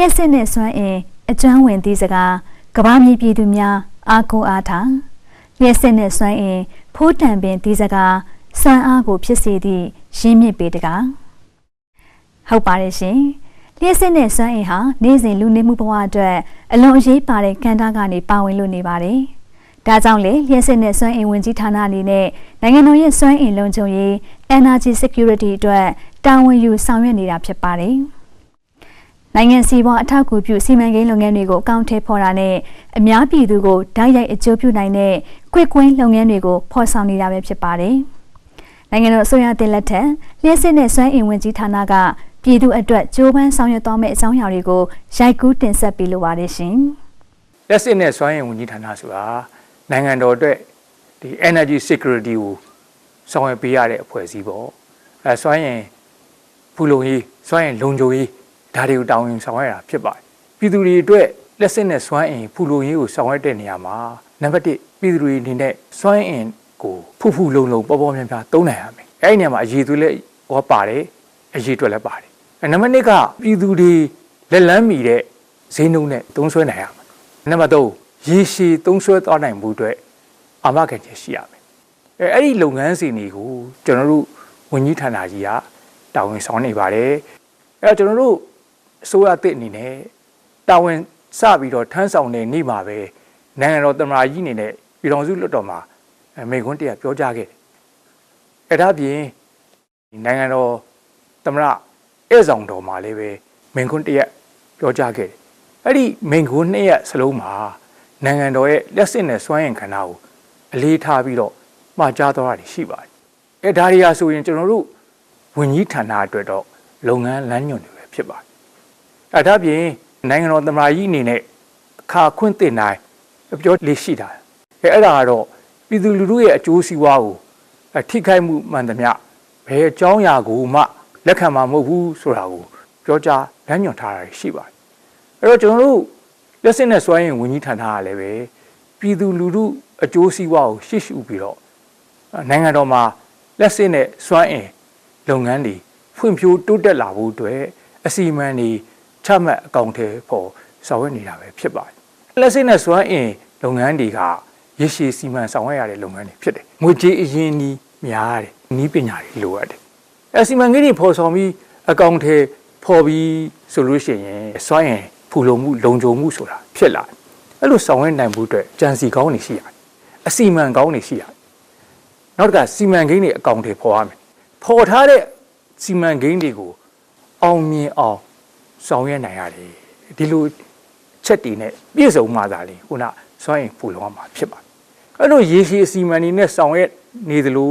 ျှက်စစ်နဲ့စွမ်းအင်အကျွမ်းဝင်သည့်စကားကဘာမြေပြည်သူများအားကိုအားထားလျှက်စစ်နဲ့စွမ်းအင်ဖိုးတံပင်သည့်စကားစွမ်းအားကိုဖြစ်စေသည့်ရင်းမြစ်ပေတကားဟုတ်ပါတယ်ရှင်လျှက်စစ်နဲ့စွမ်းအင်ဟာနေ့စဉ်လူနေမှုဘဝအတွက်အလွန်အရေးပါတဲ့ကဏ္ဍကနေပါဝင်လို့နေပါတယ်ဒါကြောင့်လေလျှက်စစ်နဲ့စွမ်းအင်ဝန်ကြီးဌာနအနေနဲ့နိုင်ငံတော်ရဲ့စွမ်းအင်လုံခြုံရေး Energy Security အတွက်တာဝန်ယူဆောင်ရွက်နေတာဖြစ်ပါတယ်နိုင်ငံစီးပွားအထောက်အကူပြုစီမံကိန်းလုပ်ငန်းတွေကိုအကောင့်ထဲပေါ်တာနဲ့အများပြည်သူကိုဓာတ်ရိုက်အကျိုးပြုနိုင်တဲ့ကွစ်ကွင်းလုပ်ငန်းတွေကိုဖော်ဆောင်နေတာပဲဖြစ်ပါတယ်။နိုင်ငံတော်အစိုးရတင်လက်ထက်လျှက်စစ်နဲ့စွမ်းအင်ဝန်ကြီးဌာနကပြည်သူအတွက်ကြိုးပမ်းဆောင်ရွက်သွားမယ့်အကြောင်းအရာတွေကိုရိုက်ကူးတင်ဆက်ပေးလိုပါတယ်ရှင်။လျှက်စစ်နဲ့စွမ်းအင်ဝန်ကြီးဌာနဆိုတာနိုင်ငံတော်အတွက်ဒီ energy security ကိုဆောင်ရွက်ပေးရတဲ့အဖွဲ့အစည်းပေါ့။စွမ်းအင်ဖူလုံရေးစွမ်းအင်လုံခြုံရေးဒါတွေကိုတောင်းရင်ဆောင်ရွက်ရတာဖြစ်ပါတယ်ပြည်သူတွေအတွက်လက်စစ်နဲ့စွမ်းအင်ဖူလုံရေးကိုဆောင်ရွက်တဲ့နေရာမှာနံပါတ်1ပြည်သူတွေအနေနဲ့စွမ်းအင်ကိုဖူလုံပေါ်ပေါ်များများသုံးနိုင်ရမယ်အဲ့ဒီနေရာမှာအရေးသွေးလည်းဟောပါတယ်အရေးတွက်လည်းပါတယ်နံပါတ်2ကပြည်သူတွေလက်လန်းမီတဲ့ဈေးနှုန်းနဲ့သုံးစွဲနိုင်ရမယ်နံပါတ်3ရေရှည်သုံးစွဲသွားနိုင်မှုအတွက်အာမခံချက်ရှိရမယ်အဲ့ဒီလုပ်ငန်းစဉ်တွေကိုကျွန်တော်တို့ဝန်ကြီးဌာနကြီးကတာဝန်ဆောင်နေပါတယ်အဲ့တော့ကျွန်တော်တို့အစိုးရအသစ်အနေနဲ့တာဝန်စပြီးတော့ထမ်းဆောင်တဲ့နေ့မှာပဲနိုင်ငံတော်သမ္မတကြီးအနေနဲ့ပြည်ထောင်စုလွှတ်တော်မှာမိန့်ခွန်းတရားပြောကြားခဲ့တယ်။အဲဒါပြင်နိုင်ငံတော်သမ္မတဧည့်ဆောင်တော်မှာလည်းပဲမိန့်ခွန်းတရားပြောကြားခဲ့တယ်။အဲ့ဒီမိန့်ခွန်းနှစ်ရက်စလုံးမှာနိုင်ငံတော်ရဲ့လက်စစ်နဲ့စွမ်းအင်ခန္ဓာကိုအလေးထားပြီးတော့မှာကြားတော်တာရှိပါတယ်။အဲဒါတွေဟာဆိုရင်ကျွန်တော်တို့ဝန်ကြီးဌာနအတွက်တော့လုပ်ငန်းလမ်းညွှန်တွေပဲဖြစ်ပါတယ်။အဲဒါပြင်နိုင်ငံတော်သမ္မတကြီးအနေနဲ့အခါခွင့်တင်နိုင်ပြောလေးရှိတာအဲ့ဒါကတော့ပြည်သူလူထုရဲ့အကျိုးစီးပွားကိုထိခိုက်မှုမှန်သမျှဘယ်အကြောင်းအရာကိုမှလက်ခံမှာမဟုတ်ဘူးဆိုတာကိုပြောကြားလမ်းညွှန်ထားတာရှိပါတယ်အဲ့တော့ကျွန်တော်တို့လက်စစ်နဲ့စွမ်းအင်ဝန်ကြီးဌာနကလည်းပဲပြည်သူလူထုအကျိုးစီးပွားကိုရှေ့ရှုပြီးတော့နိုင်ငံတော်မှာလက်စစ်နဲ့စွမ်းအင်လုပ်ငန်းတွေဖွံ့ဖြိုးတိုးတက်လာဖို့အတွက်အစီအမံတွေချမှတ်အကောင့်ထဲပေါ်ဆောင်ရွက်နေတာပဲဖြစ်ပါတယ်။လက်စစ်နဲ့စွမ်းအင်လုပ်ငန်းတွေကရရှိစီမံဆောင်ရွက်ရတဲ့လုပ်ငန်းတွေဖြစ်တယ်။ငွေကြေးအရင်းနှီးများတယ်။နည်းပညာတွေလိုအပ်တယ်။အစီမံကိန်းတွေပေါ်ဆောင်ပြီးအကောင့်ထဲပေါ်ပြီးဆိုလို့ရှိရင်စွမ်းအင်ဖူလုံမှုလုံခြုံမှုဆိုတာဖြစ်လာတယ်။အဲ့လိုဆောင်ရွက်နိုင်မှုအတွက်ကြံစီကောင်းနေရှိရတယ်။အစီမံကောင်းနေရှိရတယ်။နောက်တစ်ခါစီမံကိန်းတွေအကောင့်ထဲပေါ်ရမယ်။ပေါ်ထားတဲ့စီမံကိန်းတွေကိုအောင်မြင်အောင်ဆောင်ရွက်နိုင်ရတယ်ဒီလိုချက်တွေနဲ့ပြည့်စုံမှသာလေခုနစွမ်းရင်ပူလောမှာဖြစ်ပါတယ်အဲ့လိုရေရှည်အစီအမံတွေနဲ့ဆောင်ရွက်နေသလို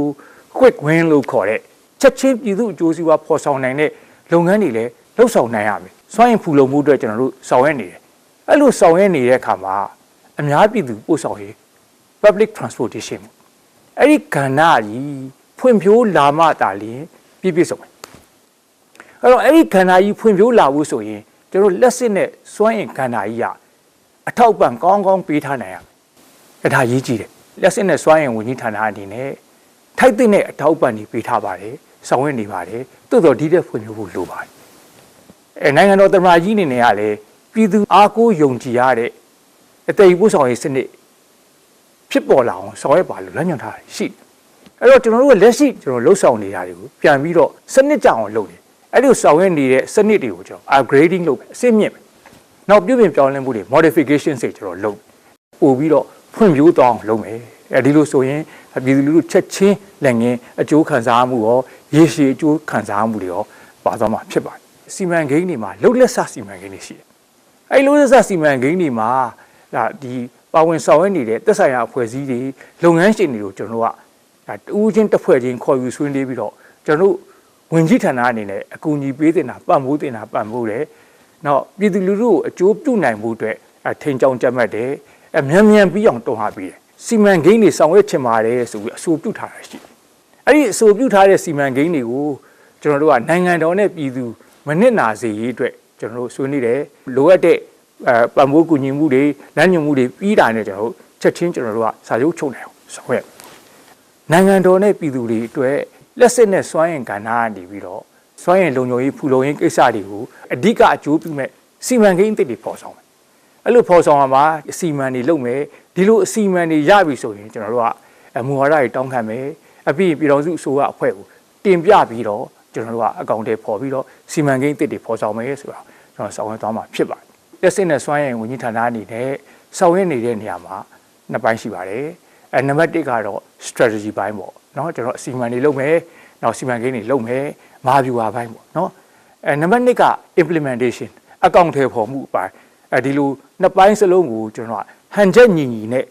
quick win လို့ခေါ်တဲ့ချက်ချင်းပြည်သူအကျိုးစီးပွားဖော်ဆောင်နိုင်တဲ့လုပ်ငန်းတွေလည်းလှုပ်ဆောင်နိုင်ရမယ်စွမ်းရင်ပူလုံမှုအတွက်ကျွန်တော်တို့ဆောင်ရွက်နေတယ်အဲ့လိုဆောင်ရွက်နေတဲ့အခါမှာအများပြည်သူပို့ဆောင်ရေး public transportation အဲ့ဒီကဏ္ဍကြီးဖွံ့ဖြိုးလာမှသာလျှင်ပြည့်စုံတယ်အဲ့တော့အဲ့ဒီခန္ဓာကြီးဖွံ့ဖြိုးလာဖို့ဆိုရင်ကျွန်တော်လက်စစ်နဲ့စွမ်းအင်ခန္ဓာကြီးကအထောက်ပံ့ကောင်းကောင်းပေးထားနိုင်ရမယ်။ဒါရေးကြည့်တယ်။လက်စစ်နဲ့စွမ်းအင်ဝန်ကြီးဌာနအနေနဲ့ထိုက်တဲ့အထောက်ပံ့တွေပေးထားပါတယ်။ဆောင်ရွက်နေပါတယ်။သို့တော်ဒီတဲ့ဖွံ့ဖြိုးဖို့လိုပါတယ်။နိုင်ငံတော်သမ္မတကြီးအနေနဲ့ကလည်းပြည်သူအားကိုးယုံကြည်ရတဲ့အသေးပို့ဆောင်ရေးစနစ်ဖြစ်ပေါ်လာအောင်ဆောင်ရွက်ပါလို့လမ်းညွှန်ထားရှိတယ်။အဲ့တော့ကျွန်တော်တို့လက်ရှိကျွန်တော်လှုပ်ဆောင်နေတာတွေကိုပြန်ပြီးတော့စနစ်ကြအောင်လုပ်တယ်အဲ့လိုဆောင်ရွက်နေတဲ့စနစ်တွေကိုကျွန်တော် upgrading လုပ်အဆင့်မြင့်မယ်။နောက်ပြုပြင်ပြောင်းလဲမှုတွေ modification တွေကျွန်တော်လုပ်ပို့ပြီးတော့ဖွံ့ဖြိုးသွားအောင်လုပ်မယ်။အဲဒီလိုဆိုရင်ပြည်သူလူထုချက်ချင်းလက်ငင်းအကျိုးခံစားမှုရောရေရှည်အကျိုးခံစားမှုတွေရောပါသွားမှာဖြစ်ပါတယ်။စီမံကိန်းတွေမှာလှုပ်လက်ဆစီမံကိန်းတွေရှိတယ်။အဲဒီလှုပ်လက်ဆစီမံကိန်းတွေမှာဒီပါဝင်ဆောင်ရွက်နေတဲ့သက်ဆိုင်ရာအဖွဲ့အစည်းတွေလုပ်ငန်းရှင်တွေကိုကျွန်တော်တို့ကတူးချင်းတစ်ဖွဲ့ချင်းခေါ်ယူဆွေးနွေးပြီးတော့ကျွန်တော်တို့ဝင်ကြီးဌာနအနေနဲ့အကူအညီပေးတင်တာပံ့ပိုးတင်တာပံ့ပိုးတယ်။နောက်ပြည်သူလူထုကိုအကျိုးပြုနိုင်မှုအတွက်ထိန်ကြောင်ကြက်မှတ်တယ်။မြန်ပြီးအောင်တွန်းအားပေးတယ်။စီမံကိန်းတွေဆောင်ရွက်ချင်ပါတယ်ဆိုပြီးအဆိုပြုထားတာရှိတယ်။အဲ့ဒီအဆိုပြုထားတဲ့စီမံကိန်းတွေကိုကျွန်တော်တို့ကနိုင်ငံတော်နဲ့ပြည်သူမနစ်နာစေရေးအတွက်ကျွန်တော်တို့ဆွေးနွေးတယ်။လိုအပ်တဲ့ပံ့ပိုးကူညီမှုတွေလမ်းညွှန်မှုတွေပြီးတာနဲ့ကျွန်တော်တို့ချက်ချင်းကျွန်တော်တို့ကစာချုပ်ချုပ်နိုင်အောင်ဆောင်ရွက်နိုင်ငံတော်နဲ့ပြည်သူတွေအတွက်လက်စစ်နဲ့စွမ်းအင်ကဏ္ဍကနေပြီးတော့စွမ်းအင်လုံခြုံရေးဖူလုံရေးကိစ္စတွေကိုအဓိကအကျိုးပြုမဲ့ စီမံကိန်းအသစ်တွေပေါ်ဆောင်မယ်အဲ့လိုပေါ်ဆောင်ရမှာအစီအမံတွေလုပ်မယ်ဒီလိုအစီအမံတွေရပြီဆိုရင်ကျွန်တော်တို့ကမူဝါဒတွေတောင်းခံမယ်အပြီးပြည်တော်စုအစိုးရအဖွဲ့ကိုတင်ပြပြီးတော့ကျွန်တော်တို့ကအကောင့်တွေပေါ်ပြီးတော့စီမံကိန်းအသစ်တွေပေါ်ဆောင်မယ်ဆိုတာကျွန်တော်ဆောင်ရွက်သွားမှာဖြစ်ပါတယ်။လက်စစ်နဲ့စွမ်းရည်ဝန်ကြီးဌာနအနေနဲ့ဆောင်ရွက်နေတဲ့နေရာမှာနှစ်ပိုင်းရှိပါတယ်။နံပါတ်1ကတော့ strategy ဘိုင်းပေါ့နော်ကျွန်တော်အစီအမံတွေလုပ်မယ်နောက်စီမံကိန်းတွေလုပ်မယ်မဟာဗျူဟာဘိုင်းပေါ့နော်နံပါတ်2က implementation အကောင့်တွေပေါ်မှုအပိုင်းဒီလိုနှစ်ပိုင်းစလုံးကိုကျွန်တော်ဟန်ချက်ညီညီနဲ့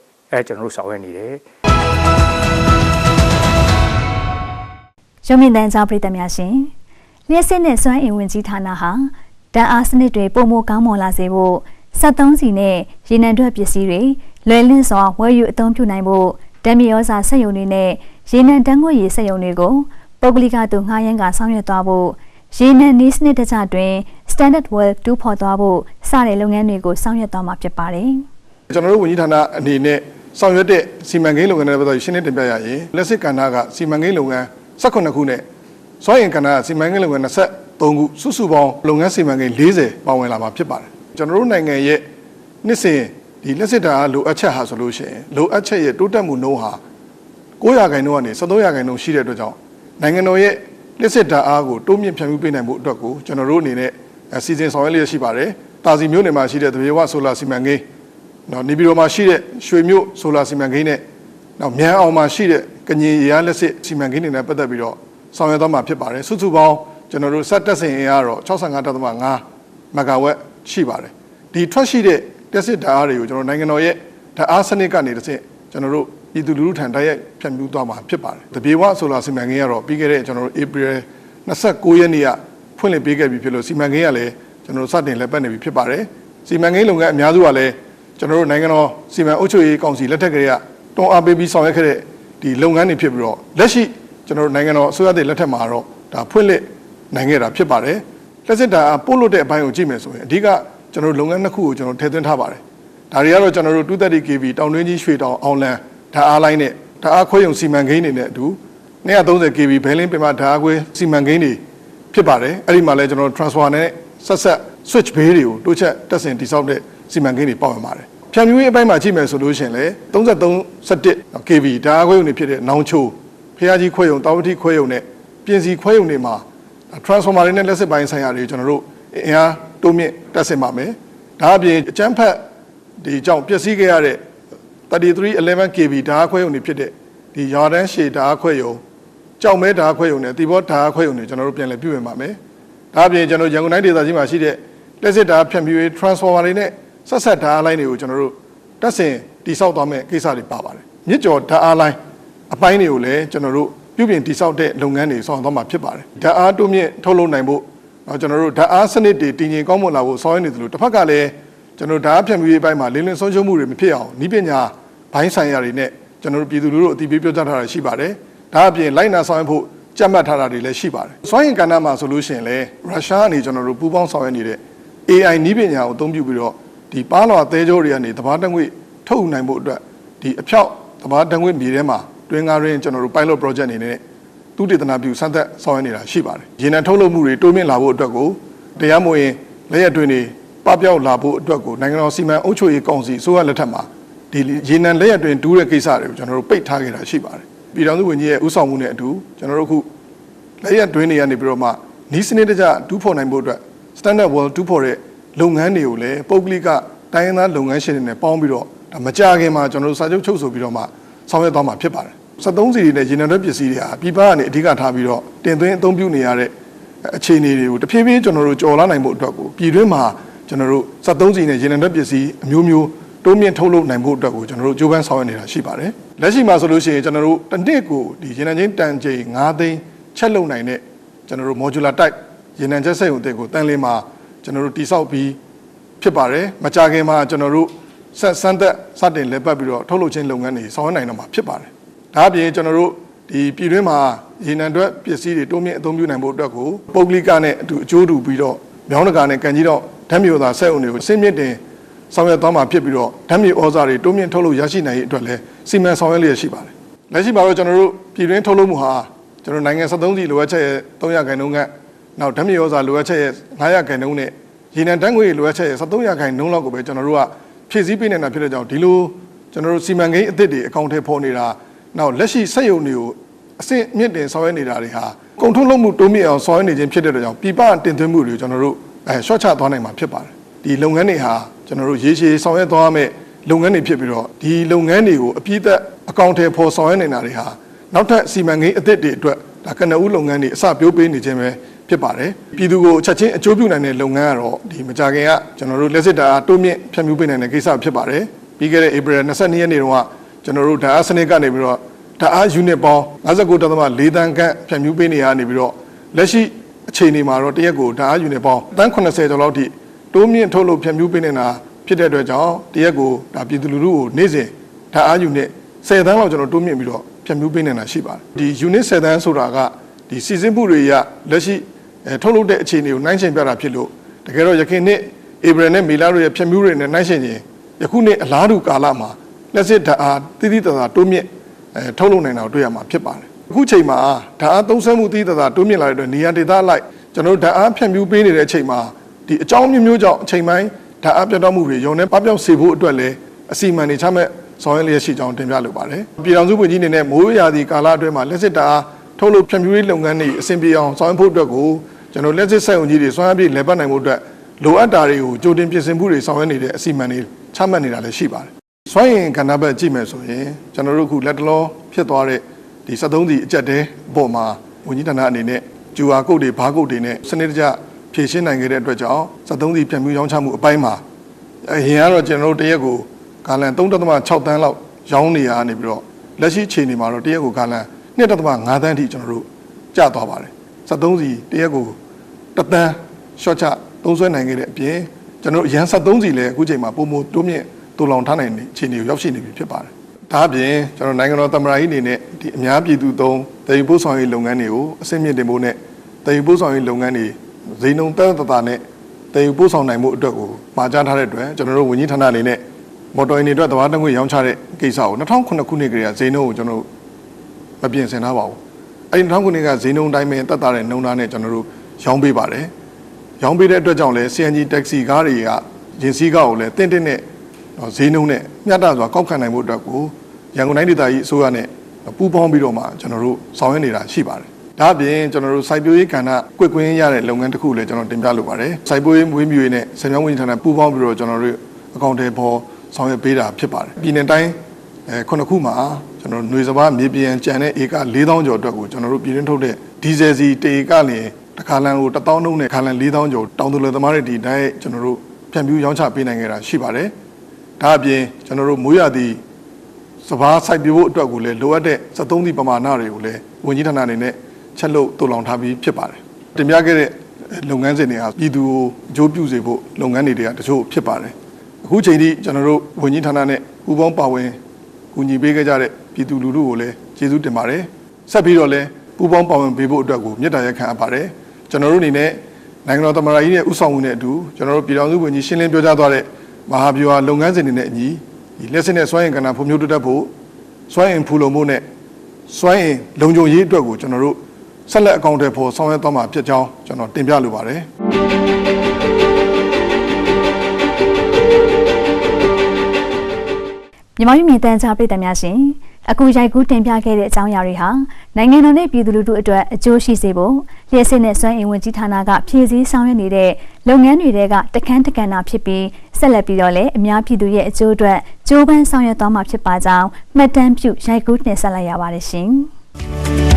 ကျွန်တော်တို့ဆောင်ရွက်နေတယ်ရုံမြင့်တန်းကြားပြည်သူများရှင်လျှက်စစ်နဲ့စွမ်းအင်ဝင်ကြီးဌာနဟာတန်အားစနစ်တွေပုံမကောင်းမွန်လာစေဖို့73စီနဲ့ရေနံထွက်ပစ္စည်းတွေလွယ်လင့်စွာဝယ်ယူအသုံးပြုနိုင်ဖို့ဓာတ်မြေဩဇာစက်ရုံတွေနဲ့ရေနံတန်းငွေရည်စက်ရုံတွေကိုပုဂ္ဂလိကသူငှားရမ်းကဆောင်ရွက်သွားဖို့ရေနံနည်းစနစ်တကျတွင် Standard Well တူးဖော်သွားဖို့စတဲ့လုပ်ငန်းတွေကိုဆောင်ရွက်သွားမှာဖြစ်ပါတယ်။ကျွန်တော်တို့ဝန်ကြီးဌာနအနေနဲ့ဆောင်ရွက်တဲ့စီမံကိန်းလုပ်ငန်းတွေပတ်သက်ရှင်းလင်းတင်ပြရရင်လက်စစ်ကဏ္ဍကစီမံကိန်းလုပ်ငန်း18ခုနဲ့စွမ်းအင်ကဏ္ဍကစီမံကိန်းလုပ်ငန်း23ခုစုစုပေါင်းလုပ်ငန်းစီမံကိန်း40ပါဝင်လာမှာဖြစ်ပါတယ်။ကျွန်တော်တို့နိုင်ငံရဲ့နှစ်စဉ်ဒီလက်စစ်ဓာတ်လိုအပ်ချက်ဟာဆိုလို့ရှိရင်လိုအပ်ချက်ရဲ့တိုးတက်မှုနှုန်းဟာ9%ကနေ13%ရှိတဲ့အတွက်ကြောင့်နိုင်ငံတော်ရဲ့လက်စစ်ဓာတ်အားကိုတိုးမြင့်ဖြန့်ဖြူးပေးနိုင်မှုအတွက်ကိုကျွန်တော်တို့အနေနဲ့စီစဉ်ဆောင်ရွက်လျက်ရှိပါတယ်။တာစီမြို့နယ်မှာရှိတဲ့သပြေဝဆိုလာစီမံကိန်းနော်နေပြည်တော်မှာရှိတဲ့ရွှေမြို့ဆိုလာစီမံကိန်းနဲ့နောက်မြန်အောင်မှာရှိတဲ့ကညင်ရလက်စစ်စီမံကိန်းတွေနဲ့ပတ်သက်ပြီးတော့ဆောင်ရွက်သွားမှာဖြစ်ပါတယ်စုစုပေါင်းကျွန်တော်တို့စက်တက်စင်အင်အားတော့ 65.5 မဂါဝက်ရှိပါတယ်ဒီထွက်ရှိတဲ့တက်စစ်ဓာတ်အားတွေကိုကျွန်တော်နိုင်ငံတော်ရဲ့ဓာတ်အားစနစ်ကနေတစ်ဆင့်ကျွန်တော်တို့ပြည်သူလူထုထံတိုက်ရိုက်ဖြန့်ဖြူးသွားမှာဖြစ်ပါတယ်တပြေဝဆိုလာစီမံကိန်းကတော့ပြီးခဲ့တဲ့ကျွန်တော်တို့ဧပြီ29ရက်နေ့ကဖွင့်လှစ်ပေးခဲ့ပြီဖြစ်လို့စီမံကိန်းကလည်းကျွန်တော်တို့စတင်လက်ပတ်နေပြီဖြစ်ပါတယ်စီမံကိန်းလုပ်ငန်းအများစုကလည်းကျွန်တော်တို့နိုင်ငံတော်စီမံအုပ်ချုပ်ရေးကောင်စီလက်ထက်ကလေးကတွန်းအားပေးပြီးဆောင်ရွက်ခဲ့တဲ့ဒီလုပ်ငန်းတွေဖြစ်ပြီးတော့လက်ရှိကျွန်တော်တို့နိုင်ငံတော်အစိုးရတဲ့လက်ထက်မှာတော့ဒါဖွင့်လှစ်နိုင်ခဲ့တာဖြစ်ပါတယ်လက်စစ်တာပို့လို့တဲ့အပိုင်းကိုကြည့်မယ်ဆိုရင်အဓိကကျွန်တော်တို့လုပ်ငန်းနှစ်ခုကိုကျွန်တော်ထည့်သွင်းထားပါတယ်ဒါတွေကတော့ကျွန်တော်တို့230 kV တောင်တွင်းကြီးရွှေတောင်အောင်လန်ဓာတ်အားလိုင်းနဲ့ဓာတ်အားခွဲရုံစီမံကိန်းတွေနဲ့အတူ230 kV ဘဲလင်းပင်မဓာတ်အားခွဲစီမံကိန်းတွေဖြစ်ပါတယ်အဲ့ဒီမှာလည်းကျွန်တော် transformer နဲ့ဆက် switch bay တွေကိုတိုးချက်တက်ဆင်တိစောက်တဲ့စီမံကိန်းတွေပေါဝင်ပါတယ်ဖြန့်ဖြူးရေးအပိုင်းမှာကြည့်မယ်ဆိုလို့ရှိရင်လည်း33 kV ဓာတ်အားခွဲရုံတွေဖြစ်တဲ့နောင်ချိုဖျားကြီးခွဲရုံတာဝတိခွဲရုံနဲ့ပြင်စီခွဲရုံတွေမှာ transformer တွေနဲ့လက်စစ်ပိုင်းဆိုင်ရာတွေကျွန်တော်တို့အင်အားတိုးမြင့်တက်ဆင်ပါမယ်ဒါအပြင်အကျန်းဖက်ဒီကြောင့်ပျက်စီးခဲ့ရတဲ့3311 kV ဓာတ်အားခွဲရုံတွေဖြစ်တဲ့ဒီရာတန်းရှည်ဓာတ်အားခွဲရုံကြောက်မဲဓာတ်ခွဲရုံနဲ့တီဘောဓာတ်ခွဲရုံတွေကျွန်တော်တို့ပြန်လည်ပြုပြင်ပါမယ်ဒါအပြင်ကျွန်တော်ရန်ကုန်တိုင်းဒေသကြီးမှာရှိတဲ့လက်စစ်ဓာတ်ဖြန့်ဖြူးရေး transformer တွေနဲ့ဆက်ဓာတ်အားလိုင်းတွေကိုကျွန်တော်တို့တက်ဆင်တိစောက်သွားမယ့်ကိစ္စတွေပါပါတယ်မြစ်ကျော်ဓာတ်အားလိုင်းအပိုင်းတွေကိုလည်းကျွန်တော်တို့ပြုပြင်တိစောက်တဲ့လုပ်ငန်းတွေဆောင်သွားမှာဖြစ်ပါတယ်ဓာတ်အားတိုးမြင့်ထုတ်လုပ်နိုင်ဖို့ကျွန်တော်တို့ဓာတ်အားစနစ်တွေတည်ငြိမ်ကောင်းမွန်လာဖို့ဆောင်ရွက်နေသလိုတစ်ဖက်ကလည်းကျွန်တော်တို့ဓာတ်ဖြန့်ဖြူးရေးပိုင်းမှာလင်းလင်းဆုံးရှုံးမှုတွေမဖြစ်အောင်ဤပညာဘိုင်းဆိုင်ရာတွေနဲ့ကျွန်တော်တို့ပြည်သူလူထုအသိပေးပြောကြားထားတာရှိပါတယ်ဒါအပြင်လိုက်နာဆောင်ရွက်ဖို့ကြက်မှတ်ထားတာတွေလည်းရှိပါတယ်စွမ်းအင်ကဏ္ဍမှာဆိုလို့ရှိရင်လည်းရုရှားကနေကျွန်တော်တို့ပူးပေါင်းဆောင်ရွက်နေတဲ့ AI နည်းပညာကိုအသုံးပြုပြီးတော့ဒီပါးလွာသဲကြိုးတွေကနေတဘာတငွေထုတ်နိုင်ဖို့အတွက်ဒီအဖြောက်တဘာတငွေမြေထဲမှာတွင်းကားရင်းကျွန်တော်တို့ pilot project အနေနဲ့သူတည်တနာပြုစမ်းသပ်ဆောင်ရွက်နေတာရှိပါတယ်ရေနံထုတ်လုပ်မှုတွေတိုးမြင့်လာဖို့အတွက်ကိုတရားမဝင်လက်ရတွင်တွေပပျောက်လာဖို့အတွက်ကိုနိုင်ငံတော်စီမံအုပ်ချုပ်ရေးကောင်စီအစိုးရလက်ထက်မှာဒီရေနံလက်ရတွင်တူးတဲ့ကိစ္စတွေကိုကျွန်တော်တို့ပိတ်ထားခဲ့တာရှိပါတယ်ပြည်ထောင်စုဝန်ကြီးရဲ့ဦးဆောင်မှုနဲ့အတူကျွန်တော်တို့ခုလက်ရတွင်တွေကနေပြီးတော့မှနီးစနစ်တကျတူးဖော်နိုင်ဖို့အတွက် Standard Well တူးဖော်တဲ့လုပ်ငန်းတွေကိုလည်းပုဂ္ဂလိကတိုင်းရင်းသားလုပ်ငန်းရှင်တွေနဲ့ပေါင်းပြီးတော့မကြခင်မှာကျွန်တော်တို့စာချုပ်ချုပ်ဆိုပြီးတော့မှဆောင်ရွက်သွားမှာဖြစ်ပါတယ်73စီတွေနဲ့ရေနံထွက်ပစ္စည်းတွေဟာပြည်ပကနေအဓိကထားပြီးတော့တင်သွင်းအသုံးပြုနေရတဲ့အခြေအနေတွေကိုတဖြည်းဖြည်းကျွန်တော်တို့ကြော်လာနိုင်ဖို့အတွက်ကိုပြည်တွင်းမှာကျွန်တော်တို့73စီနဲ့ရေနံထွက်ပစ္စည်းအမျိုးမျိုးတိုးမြင့်ထုတ်လုပ်နိုင်ဖို့အတွက်ကိုကျွန်တော်တို့ကြိုးပမ်းဆောင်ရွက်နေတာရှိပါတယ်လက်ရှိမှာဆိုလို့ရှိရင်ကျွန်တော်တို့တစ်နှစ်ကိုဒီရေနံချင်းတန်ချိန်9သိန်းချက်လုံနိုင်တဲ့ကျွန်တော်တို့ modular type ရေနံချက်စက်ရုံအသစ်ကိုတန်လင်းမှာကျွန်တော်တို့တိစောက်ပြီးဖြစ်ပါတယ်မကြခင်မှာကျွန်တော်တို့စမ်းသက်စတင်လက်ပတ်ပြီးတော့ထုတ်လုပ်ခြင်းလုပ်ငန်းတွေဆောင်ရွက်နိုင်တော့မှာဖြစ်ပါတယ်ဒါအပြင်ကျွန်တော်တို့ဒီပြည်တွင်းမှာရေနံထွက်ပစ္စည်းတွေတိုးမြင့်အသုံးပြုနိုင်ဖို့အတွက်ကိုပုဂ္ဂလိကနဲ့အကျိုးတူပြီးတော့မြောင်းတကာနဲ့ကန်ကြီးတော့ဓာတ်မြေဩဇာစက်အုံတွေကိုစင်းမြင့်တင်ဆောင်ရွက်သွားမှာဖြစ်ပြီးတော့ဓာတ်မြေဩဇာတွေတိုးမြင့်ထုတ်လုပ်ရရှိနိုင်ရေးအတွက်လည်းစီမံဆောင်ရွက်လျက်ရှိပါတယ်လက်ရှိမှာတော့ကျွန်တော်တို့ပြည်တွင်းထုတ်လုပ်မှုဟာကျွန်တော်နိုင်ငံ73စီလိုအပ်ချက်ရဲ့300ခန့်နှုန်းကနောက်ဓာတ်မြေဩဇာလိုအပ်ချက်ရဲ့900ခန့်နှုန်းနဲ့ ရေနံတန်းငွေလိုအပ်ချက်ရဲ့73ရာခိုင်နှုန်းလောက်ကိုပဲကျွန်တော်တို့ကဖြည့်ဆည်းပေးနေတာဖြစ်တဲ့ကြောင့်ဒီလိုကျွန်တော်တို့စီမံကိန်းအသစ်တွေအကောင့်ထဲပေါ်နေတာနောက်လက်ရှိစက်ရုံတွေကိုအဆင့်မြင့်တင်ဆောင်ရွက်နေတာတွေဟာကုန်ထုတ်လုပ်မှုတိုးမြင့်အောင်ဆောင်ရွက်နေခြင်းဖြစ်တဲ့ကြောင့်ပြည်ပတင်သွင်းမှုတွေကျွန်တော်တို့ရှော့ချသွားနိုင်မှာဖြစ်ပါတယ်ဒီလုပ်ငန်းတွေဟာကျွန်တော်တို့ရေရှည်ဆောင်ရွက်သွားမယ့်လုပ်ငန်းတွေဖြစ်ပြီးတော့ဒီလုပ်ငန်းတွေကိုအပြည့်အစုံအကောင့်ထဲပေါ်ဆောင်ရွက်နေတာတွေဟာနောက်ထပ်စီမံကိန်းအသစ်တွေအတွက်ဒါကနဦးလုပ်ငန်းတွေအစပြိုးပေးနေခြင်းပဲဖြစ်ပါတယ်ပြည်သူကိုချက်ချင်းအကျိုးပြုနိုင်တဲ့လုပ်ငန်းကတော့ဒီမကြခင်ကကျွန်တော်တို့လက်စစ်ဓာတ်အားတိုးမြင့်ဖြန့်ဖြူးပေးနိုင်တဲ့ကိစ္စဖြစ်ပါတယ်ပြီးခဲ့တဲ့ April 22 ရက်နေ့တုန်းကကျွန်တော်တို့ဓာတ်အားစနစ်ကနေပြီးတော့ဓာတ်အား unit ပေါင်း59.4 တန်းခန့်ဖြန့်ဖြူးပေးနေရနေပြီးတော့လက်ရှိအခြေအနေမှာတော့တရက်ကိုဓာတ်အား unit ပေါင်းတန်း80ကျော်လောက်ထိတိုးမြင့်ထုတ်လုပ်ဖြန့်ဖြူးပေးနေတာဖြစ်တဲ့အတွက်ကြောင့်တရက်ကိုဒါပြည်သူလူထုကိုနေ့စဉ်ဓာတ်အား unit 10 တန်းလောက်ကျွန်တော်တိုးမြင့်ပြီးတော့ဖြန့်ဖြူးပေးနေတာရှိပါတယ်ဒီ unit 10 တန်းဆိုတာကဒီစီစဉ်မှုတွေရလက်ရှိထုတ်လုပ်တဲ့အခြေအနေကိုနှိုင်းယှဉ်ပြတာဖြစ်လို့တကယ်တော့ယခင်နှစ် April နဲ့မေလတို့ရဲ့ဖြန့်ဖြူးတွေနဲ့နှိုင်းယှဉ်ရင်ယခုနှစ်အလားတူကာလမှာလက်စစ်ဓာတ်အားတိတိတသာတိုးမြင့်ထုတ်လုပ်နိုင်တာကိုတွေ့ရမှာဖြစ်ပါတယ်အခုချိန်မှာဓာတ်အားသုံးစွဲမှုတိတိတသာတိုးမြင့်လာတဲ့အတွက်နေရာဒေသအလိုက်ကျွန်တော်တို့ဓာတ်အားဖြန့်ဖြူးပေးနေတဲ့အချိန်မှာဒီအကြောင်းမျိုးကြောင့်အချိန်ပိုင်းဓာတ်အားပြတ်တောက်မှုတွေရုံနဲ့ပပျောက်စေဖို့အတွက်လည်းအစီအမံတွေချမှတ်ဆောင်ရွက်လျက်ရှိကြောင်းတင်ပြလိုပါတယ်ပြည်ထောင်စုဝန်ကြီးအနေနဲ့မိုးရာသီကာလအတွင်းမှာလက်စစ်ဓာတ်အားထုတ်လုပ်ဖြန့်ဖြူးရေးလုပ်ငန်းတွေအဆင်ပြေအောင်ဆောင်ရွက်ဖို့အတွက်ကိုကျွန်တော်လက်စစ်စက်ရုံကြီးတွေစွမ်းအားပြည့်လည်ပတ်နိုင်ဖို့အတွက်လိုအပ်တာတွေကိုကြိုတင်ပြင်ဆင်မှုတွေဆောင်ရွက်နေတဲ့အစီအမံတွေချမှတ်နေတာလည်းရှိပါတယ်စွမ်းအင်ကဏ္ဍဘက်ကြည့်မယ်ဆိုရင်ကျွန်တော်တို့ခုလက်တလောဖြစ်သွားတဲ့ဒီ73စီအကြက်တဲအပေါ်မှာဝန်ကြီးဌာနအနေနဲ့ QR code တွေဘားကုတ်တွေနဲ့စနစ်တကျဖြည့်ရှင်းနိုင်ခဲ့တဲ့အတွက်ကြောင့်73စီပြန်ပြီးရောင်းချမှုအပိုင်းမှာအရင်ကတော့ကျွန်တော်တို့တရက်ကိုဂါလန် 3.6 တန်းလောက်ရောင်းနေရနေပြီးတော့လက်ရှိချိန်ဒီမှာတော့တရက်ကိုဂါလန် 2.5 တန်းထိကျွန်တော်တို့ကျသွားပါတယ်73စီတရက်ကို1တန်းရှော့ချသုံးစွဲနိုင်ခဲ့တဲ့အပြင်ကျွန်တော်တို့ရန်73စီလည်းအခုချိန်မှာပုံမတိုးမြင့်တူလောင်ထားနိုင်တဲ့အခြေအနေကိုရောက်ရှိနေပြီဖြစ်ပါတယ်ဒါအပြင်ကျွန်တော်နိုင်ငံတော်သမ္မတကြီးအနေနဲ့ဒီအများပြည်သူသုံးတည်ယူပို့ဆောင်ရေးလုပ်ငန်းတွေကိုအဆင့်မြင့်တင်ဖို့နဲ့တည်ယူပို့ဆောင်ရေးလုပ်ငန်းတွေဈေးနှုန်းတက်တာနဲ့တည်ယူပို့ဆောင်နိုင်မှုအတွက်ကိုမှာကြားထားတဲ့အတွက်ကျွန်တော်တို့ဝန်ကြီးဌာနအနေနဲ့မော်တော်ယာဉ်တွေအတွက်သဘာဝဓာတ်ငွေ့ရောင်းချတဲ့ကိစ္စကို2009ခုနှစ်ကတည်းကဈေးနှုန်းကိုကျွန်တော်တို့မပြင်ဆင်ထားပါဘူးအဲဒီ2009ခုနှစ်ကဈေးနှုန်းတိုင်းပဲတက်တာတဲ့နှုန်းသားနဲ့ကျွန်တော်တို့ရောင်းပေးပါတယ်ရောင်းပေးတဲ့အတွက်ကြောင့်လည်း CNG taxi ကားတွေကယာဉ်စီးကားကိုလည်းတင့်တဲ့ဈေးနှုန်းနဲ့မျှတစွာကောက်ခံနိုင်ဖို့အတွက်ကိုရန်ကုန်တိုင်းဒေသကြီးအစိုးရနဲ့ပူးပေါင်းပြီးတော့မှကျွန်တော်တို့ဆောင်ရွက်နေတာရှိပါတယ်ဒါအပြင်ကျွန်တော်တို့စိုက်ပျိုးရေးကဏ္ဍကွက်ကွင်းရတဲ့လုပ်ငန်းတစ်ခုလည်းကျွန်တော်တင်ပြလိုပါတယ်စိုက်ပျိုးရေးမွေးမြူရေးနဲ့ဆယ်မြောင်းဝန်ကြီးဌာနပူးပေါင်းပြီးတော့ကျွန်တော်တို့အကောင့်တွေပေါ်ဆောင်ရွက်ပေးတာဖြစ်ပါတယ်ပြည်နယ်တိုင်း9ခုမှာကျွန်တော်ຫນွေစပါးမြေပြင်ကြံတဲ့ဧက4000ကျော်အတွက်ကိုကျွန်တော်တို့ပြည်တွင်းထုတ်တဲ့ဒီဇယ်စီတေကလည်းတစ်ခါလန်ကို1000နှုန်းနဲ့ခါလန်4000ကျော်တောင်သူလယ်သမားတွေဒီတိုင်းကျွန်တော်တို့ဖြန့်ဖြူးရောင်းချပေးနိုင်ခဲ့တာရှိပါတယ်ဒါအပြင်ကျွန်တော်တို့မိုးရာသီစပါးစိုက်ပျိုးဖို့အတွက်ကိုလည်းလိုအပ်တဲ့73စီပမာဏတွေကိုလည်းဝန်ကြီးဌာနအနေနဲ့ချက်လုပ်တူလောင်ထားပြီးဖြစ်ပါတယ်တင်ပြခဲ့တဲ့လုပ်ငန်းစဉ်တွေဟာပြည်သူကိုအကျိုးပြုစေဖို့လုပ်ငန်းတွေကတချို့ဖြစ်ပါတယ်အခုချိန်ထိကျွန်တော်တို့ဝန်ကြီးဌာနနဲ့ပူးပေါင်းပါဝင်ကူညီပေးခဲ့ကြတဲ့ပြည်သူလူထုကိုလည်းကျေးဇူးတင်ပါတယ်ဆက်ပြီးတော့လည်းပူးပေါင်းပါဝင်ပေးဖို့အတွက်ကိုမြစ်တာရက်ခံအပ်ပါတယ်ကျွန်တော်တို့အနေနဲ့နိုင်ငံတော်သမ္မတကြီးရဲ့ဥဆောင်မှုနဲ့အတူကျွန်တော်တို့ပြည်ထောင်စုဝန်ကြီးရှင်းလင်းပြောကြားသွားတဲ့မဟာဗျူဟာလုပ်ငန်းစဉ်တွေနဲ့အညီဒီလက်စစ်နဲ့စွမ်းအင်ကဏ္ဍဖွံ့ဖြိုးတိုးတက်ဖို့စွမ်းအင်ဖူလုံမှုနဲ့စွမ်းအင်လုံခြုံရေးအတွက်ကိုကျွန်တော်တို့ဆက်လက်အကောင့်တွေပေါ်ဆောင်ရွက်သွားမှာဖြစ်ကြောင်းကျွန်တော်တင်ပြလိုပါတယ်မြန်မာပြည်တန်ချာပြည်သူများရှင်အခုရိုက်ကူးတင်ပြခဲ့တဲ့အကြောင်းအရာတွေဟာနိုင်ငံတော်နဲ့ပြည်သူလူထုအတွက်အကျိုးရှိစေဖို့လျှက်စစ်နဲ့စွမ်းအင်ဝန်ကြီးဌာနကဖြည့်ဆည်းဆောင်ရွက်နေတဲ့လုပ်ငန်းတွေကတခန်းတကန်တာဖြစ်ပြီးဆက်လက်ပြီးတော့လည်းအများပြည်သူရဲ့အကျိုးအတွက်ကြိုးပမ်းဆောင်ရွက်သွားမှာဖြစ်ပါကြောင်းမှတ်တမ်းပြုရိုက်ကူးတင်ဆက်လိုက်ရပါတယ်ရှင်။